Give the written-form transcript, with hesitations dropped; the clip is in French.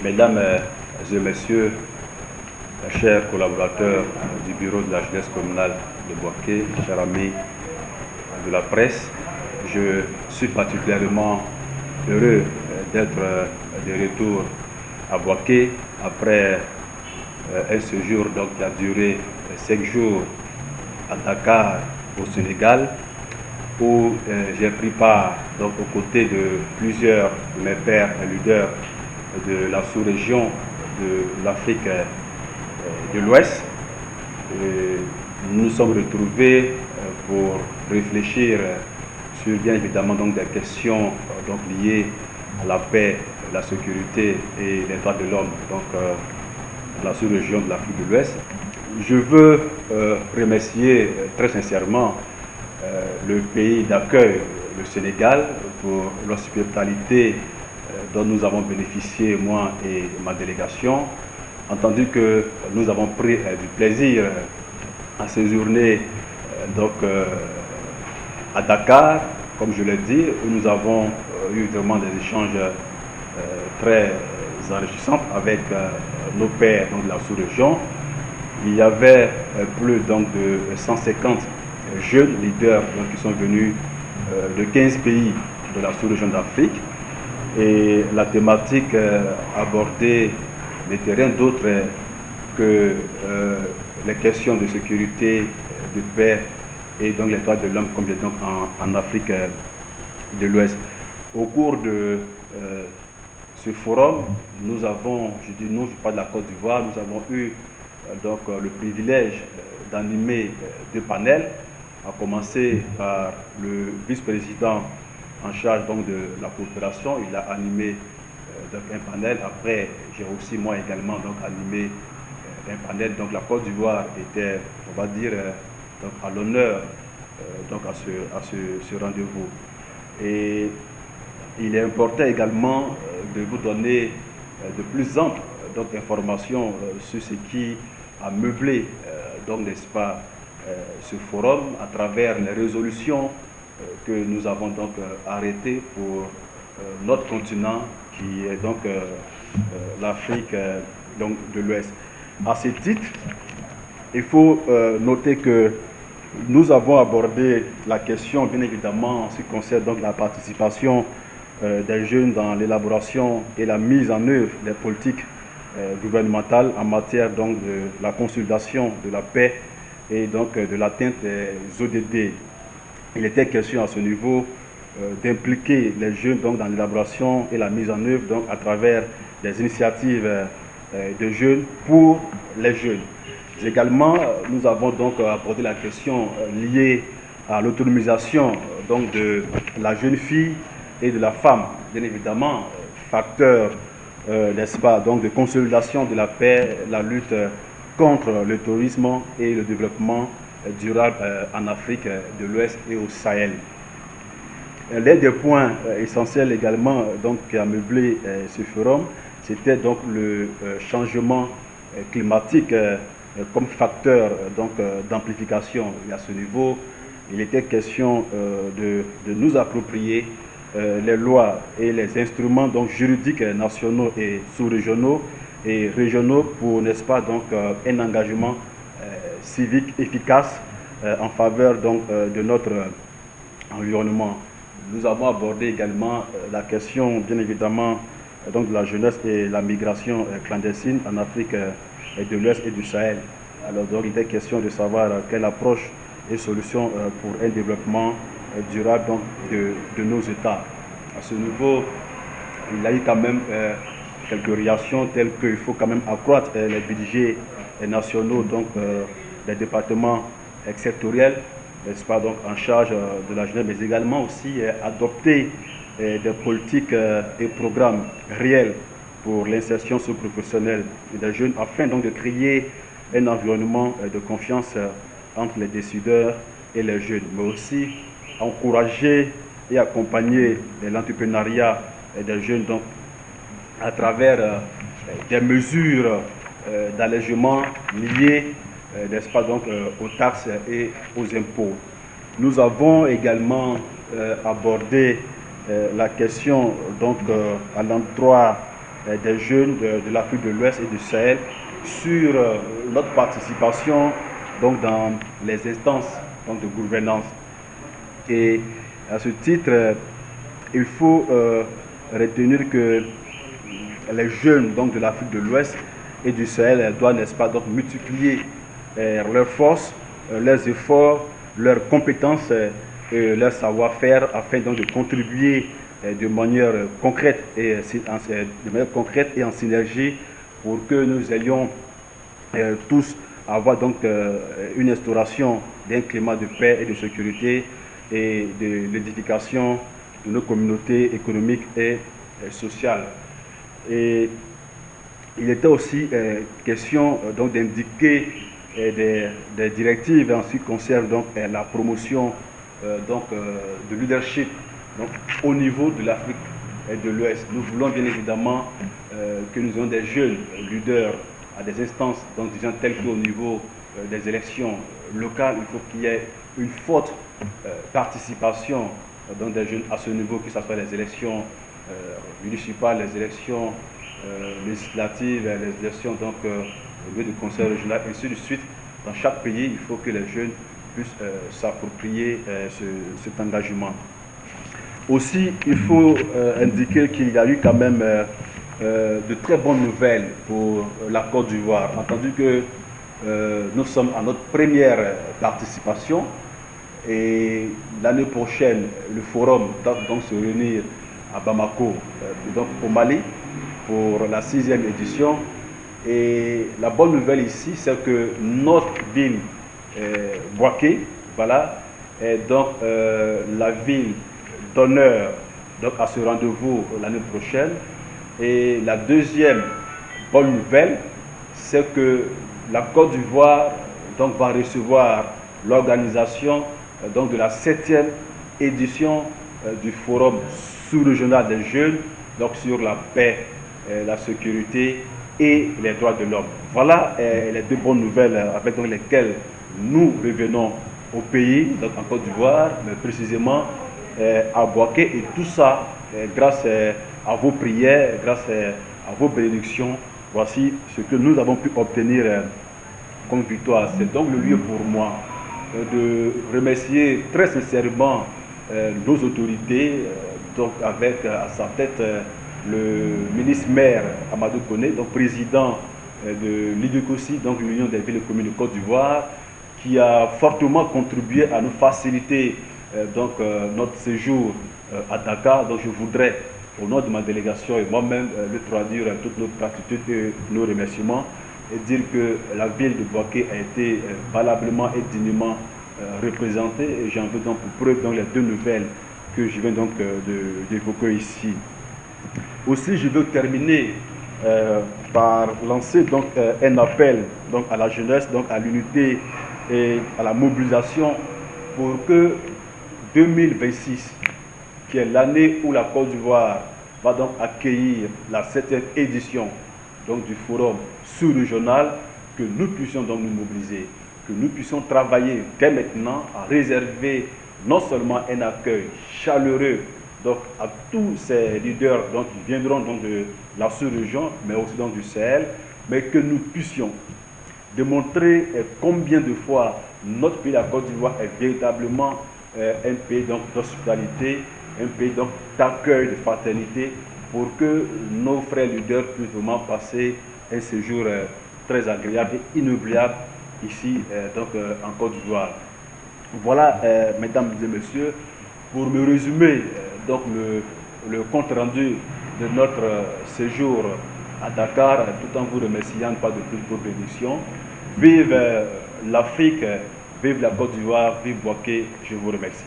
Mesdames et messieurs, chers collaborateurs du bureau de la jeunesse communale de Bouaké, chers amis de la presse, je suis particulièrement heureux d'être de retour à Bouaké après un séjour qui a duré 5 jours à Dakar au Sénégal, où j'ai pris part aux côtés de plusieurs de mes pairs et leaders de la sous-région de l'Afrique de l'Ouest. Nous nous sommes retrouvés pour réfléchir sur bien évidemment des questions liées à la paix, la sécurité et les droits de l'homme dans la sous-région de l'Afrique de l'Ouest. Je veux remercier très sincèrement le pays d'accueil, le Sénégal, pour l'hospitalité dont nous avons bénéficié, moi et ma délégation, entendu que nous avons pris du plaisir à séjourner à Dakar, comme je l'ai dit, où nous avons eu vraiment des échanges très enrichissants avec nos pairs de la sous-région. Il y avait plus de 150 jeunes leaders qui sont venus de 15 pays de la sous-région d'Afrique. Et la thématique abordée n'était rien d'autre que les questions de sécurité, de paix et les droits de l'homme comme en Afrique de l'Ouest. Au cours de ce forum, nous avons, je dis nous, je parle de la Côte d'Ivoire, nous avons eu le privilège d'animer 2 panels, à commencer par le vice-président en charge de la coopération. Il a animé un panel. Après, j'ai aussi moi également animé un panel. Donc la Côte d'Ivoire était, on va dire, à l'honneur à ce rendez-vous. Et il est important également de vous donner de plus amples informations sur ce qui a meublé, n'est-ce pas, ce forum à travers les résolutions que nous avons arrêtées pour notre continent qui est l'Afrique de l'Ouest. À ce titre, il faut noter que nous avons abordé la question, bien évidemment, en ce qui concerne la participation des jeunes dans l'élaboration et la mise en œuvre des politiques gouvernementales en matière de la consolidation de la paix et de l'atteinte des ODD. Il était question à ce niveau d'impliquer les jeunes dans l'élaboration et la mise en œuvre à travers des initiatives de jeunes pour les jeunes. Également, nous avons abordé la question liée à l'autonomisation de la jeune fille et de la femme, bien évidemment, facteur n'est-ce pas, de consolidation de la paix, la lutte contre le terrorisme et le développement durable en Afrique de l'Ouest et au Sahel. L'un des points essentiels également qui a meublé ce forum, c'était le changement climatique comme facteur d'amplification. Et à ce niveau, il était question de nous approprier les lois et les instruments juridiques nationaux et sous-régionaux et régionaux pour, n'est-ce pas, un engagement civique efficace en faveur de notre environnement. Nous avons abordé également la question, bien évidemment, de la jeunesse et la migration clandestine en Afrique de l'Ouest et du Sahel. Alors il était question de savoir quelle approche et solution pour un développement durable de nos États. À ce niveau, il y a eu quand même quelques réactions telles qu'il faut quand même accroître les budgets nationaux des départements sectoriels, n'est-ce pas, en charge de la jeunesse, mais également aussi adopter des politiques et programmes réels pour l'insertion socio-professionnelle des jeunes afin de créer un environnement de confiance entre les décideurs et les jeunes, mais aussi encourager et accompagner l'entrepreneuriat des jeunes à travers des mesures d'allègement liées n'est-ce pas, aux taxes et aux impôts. Nous avons également abordé la question à l'endroit des jeunes de l'Afrique de l'Ouest et du Sahel sur notre participation donc, dans les instances donc, de gouvernance. Et à ce titre, il faut retenir que les jeunes donc, de l'Afrique de l'Ouest et du Sahel doivent, n'est-ce pas, donc, multiplier leurs forces, leurs efforts, leurs compétences et leur savoir-faire afin donc, de contribuer de manière concrète et en synergie pour que nous ayons tous avoir donc une instauration d'un climat de paix et de sécurité et de l'édification de nos communautés économiques et sociales. Et il était aussi question donc d'indiquer des directives en ce qui concerne donc la promotion de leadership donc, au niveau de l'Afrique et de l'Ouest. Nous voulons bien évidemment que nous ayons des jeunes leaders à des instances, donc disons telles qu'au niveau des élections locales. Il faut qu'il y ait une forte participation donc, des jeunes à ce niveau, que ce soit les élections municipales, les élections législatives, les élections donc, au niveau du conseil régional, et ainsi de suite. Dans chaque pays, il faut que les jeunes puissent s'approprier cet engagement. Aussi, il faut indiquer qu'il y a eu quand même de très bonnes nouvelles pour la Côte d'Ivoire. Entendu que nous sommes à notre première participation et l'année prochaine, le forum doit donc se réunir à Bamako, donc au Mali, pour la 6e édition. Et la bonne nouvelle ici, c'est que notre ville, Bouaké, voilà, est donc la ville d'honneur à ce rendez-vous l'année prochaine. Et la deuxième bonne nouvelle, c'est que la Côte d'Ivoire va recevoir l'organisation de la 7e édition du Forum sous-régional des jeunes, donc sur la paix, la sécurité et les droits de l'homme. Voilà les deux bonnes nouvelles avec lesquelles nous revenons au pays, donc en Côte d'Ivoire, mais précisément à Bouaké, et tout ça grâce à vos prières, grâce à vos bénédictions. Voici ce que nous avons pu obtenir comme victoire. C'est donc le lieu pour moi de remercier très sincèrement nos autorités, donc avec à sa tête le ministre-maire Amadou Koné, donc président de l'IDECOSI, donc l'Union des villes et communes de Côte d'Ivoire, qui a fortement contribué à nous faciliter notre séjour à Dakar. Donc je voudrais, au nom de ma délégation et moi-même, le traduire toute notre gratitude et nos remerciements et dire que la ville de Bouaké a été valablement et dignement représentée, et j'en veux donc pour preuve les deux nouvelles que je viens donc d'évoquer ici. Aussi, je veux terminer par lancer donc un appel donc à la jeunesse, donc à l'unité et à la mobilisation pour que 2026, qui est l'année où la Côte d'Ivoire va donc accueillir la 7e édition donc du forum sous-régional, que nous puissions donc nous mobiliser, que nous puissions travailler dès maintenant à réserver non seulement un accueil chaleureux donc à tous ces leaders donc, qui viendront donc de la sous-région, mais aussi donc du Sahel, mais que nous puissions démontrer combien de fois notre pays, la Côte d'Ivoire, est véritablement un pays d'hospitalité, un pays d'accueil, de fraternité, pour que nos frères leaders puissent vraiment passer un séjour très agréable et inoubliable ici en Côte d'Ivoire. Voilà, mesdames et messieurs, pour me résumer donc le compte rendu de notre séjour à Dakar, tout en vous remerciant pas de toute vos bénédictions. Vive l'Afrique, vive la Côte d'Ivoire, vive Bouaké, je vous remercie.